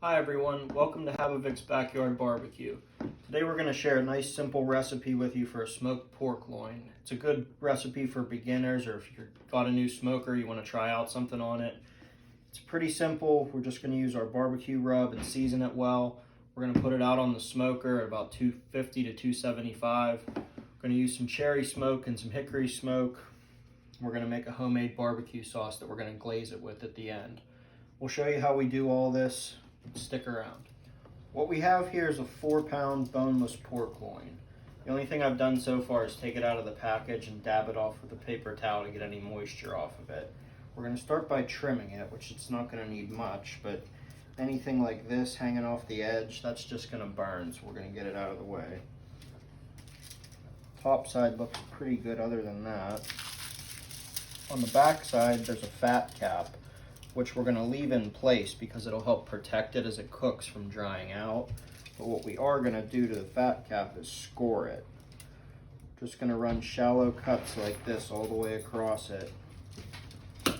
Hi everyone, welcome to Habavic's Backyard Barbecue. Today we're going to share a nice simple recipe with you for a smoked pork loin. It's a good recipe for beginners, or if you've got a new smoker, you want to try out something on it. It's pretty simple. We're just going to use our barbecue rub and season it well. We're going to put it out on the smoker at about 250 to 275. We're going to use some cherry smoke and some hickory smoke. We're going to make a homemade barbecue sauce that we're going to glaze it with at the end. We'll show you how we do all this. Stick around. What we have here is a 4-pound boneless pork loin. The only thing I've done so far is take it out of the package and dab it off with a paper towel to get any moisture off of it. We're going to start by trimming it, which it's not going to need much, but anything like this hanging off the edge, that's just going to burn, so we're going to get it out of the way. Top side looks pretty good other than that. On the back side, there's a fat cap, which we're going to leave in place because it'll help protect it as it cooks from drying out. But what we are going to do to the fat cap is score it. Just going to run shallow cuts like this all the way across it. And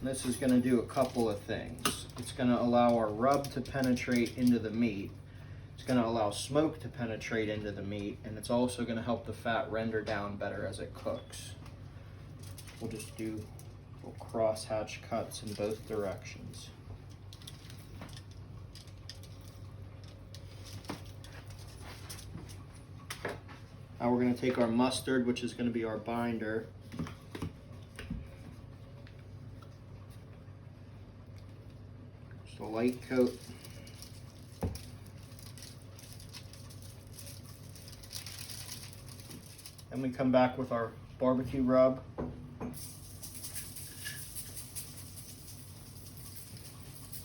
this is going to do a couple of things. It's going to allow our rub to penetrate into the meat. It's going to allow smoke to penetrate into the meat, and it's also going to help the fat render down better as it cooks. We'll just do cross-hatch cuts in both directions. Now we're going to take our mustard, which is going to be our binder. Just a light coat. Then we come back with our barbecue rub.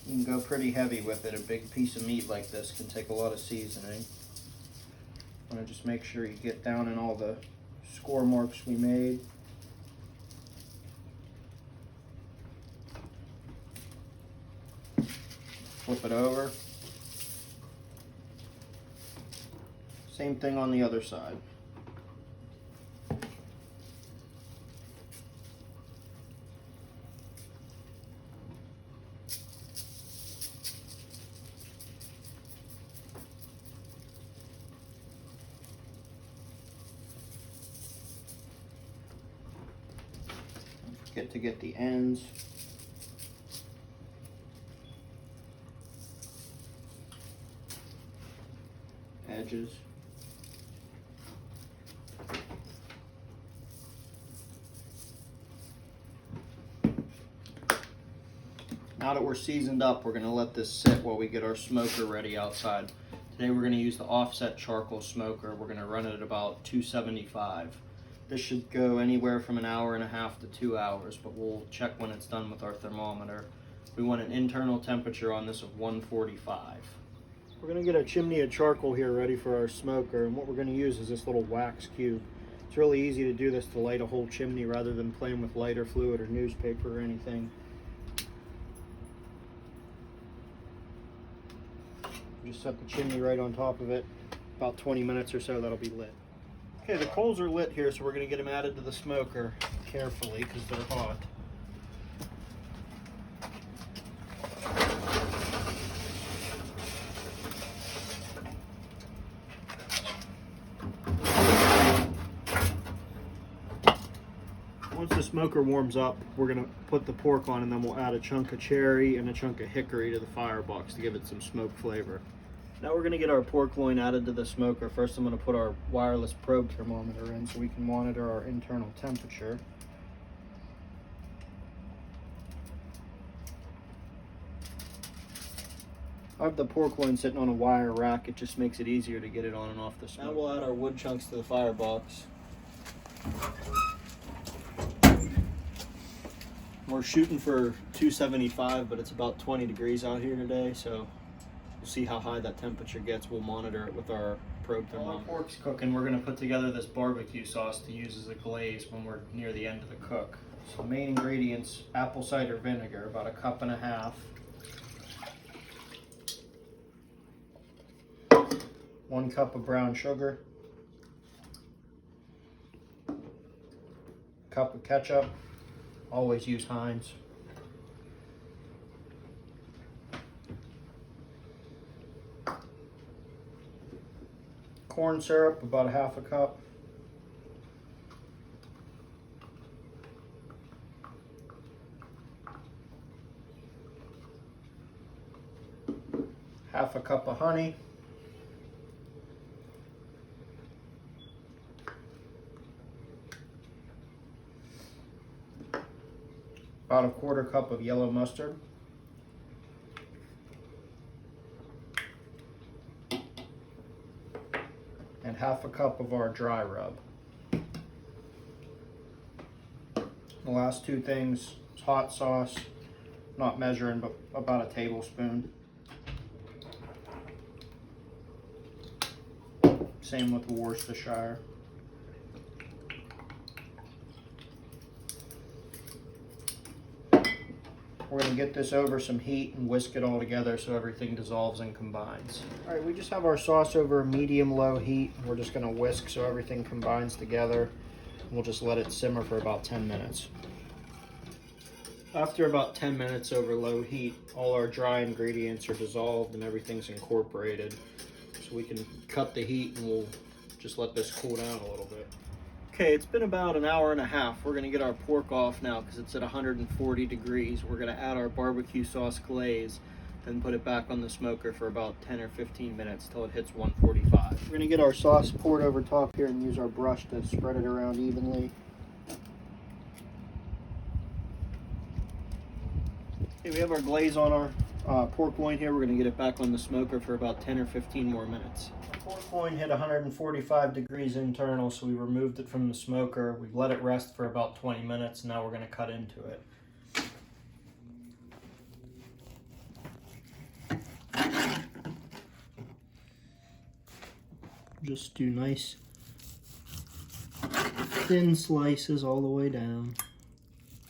You can go pretty heavy with it. A big piece of meat like this can take a lot of seasoning. I want to just make sure you get down in all the score marks we made. Flip it over. Same thing on the other side. Get the ends. Edges. Now that we're seasoned up, we're going to let this sit while we get our smoker ready outside. Today we're going to use the offset charcoal smoker. We're going to run it at about 275. This should go anywhere from an hour and a half to 2 hours, but we'll check when it's done with our thermometer. We want an internal temperature on this of 145. We're going to get a chimney of charcoal here ready for our smoker, and what we're going to use is this little wax cube. It's really easy to do this to light a whole chimney rather than playing with lighter fluid or newspaper or anything. Just set the chimney right on top of it. About 20 minutes or so, that'll be lit. Okay, the coals are lit here, so we're going to get them added to the smoker carefully because they're hot. Once the smoker warms up, we're going to put the pork on, and then we'll add a chunk of cherry and a chunk of hickory to the firebox to give it some smoke flavor. Now we're going to get our pork loin added to the smoker. First I'm going to put our wireless probe thermometer in so we can monitor our internal temperature. I have the pork loin sitting on a wire rack. It just makes it easier to get it on and off the smoker. Now we'll add our wood chunks to the firebox. We're shooting for 275, but it's about 20 degrees out here today, so we'll see how high that temperature gets. We'll monitor it with our probe thermometer. While our pork's cooking, we're going to put together this barbecue sauce to use as a glaze when we're near the end of the cook. So main ingredients, apple cider vinegar, about 1.5 cups. 1 cup of brown sugar. Cup of ketchup. Always use Heinz. corn syrup, about a half a cup. Half a cup of honey. About a quarter cup of yellow mustard. And half a cup of our dry rub. The last two things is hot sauce, not measuring, but about a tablespoon. Same with Worcestershire. We're going to get this over some heat and whisk it all together so everything dissolves and combines. All right, we just have our sauce over a medium-low heat. We're just going to whisk so everything combines together. We'll just let it simmer for about 10 minutes. After about 10 minutes over low heat, all our dry ingredients are dissolved and everything's incorporated. So we can cut the heat and we'll just let this cool down a little bit. Okay, it's been about an hour and a half. We're gonna get our pork off now because it's at 140 degrees. We're gonna add our barbecue sauce glaze, then put it back on the smoker for about 10 or 15 minutes till it hits 145. We're gonna get our sauce poured over top here and use our brush to spread it around evenly. Okay, we have our glaze on our pork loin here. We're gonna get it back on the smoker for about 10 or 15 more minutes. Pork loin hit 145 degrees internal, so we removed it from the smoker. We let it rest for about 20 minutes. Now we're going to cut into it. Just do nice thin slices all the way down.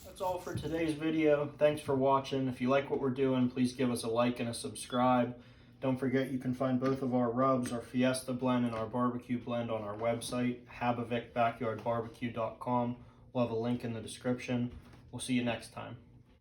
That's all for today's video. Thanks for watching. If you like what we're doing, please give us a like and a subscribe. Don't forget you can find both of our rubs, our Fiesta blend and our barbecue blend on our website, habavicbackyardbarbecue.com. We'll have a link in the description. We'll see you next time.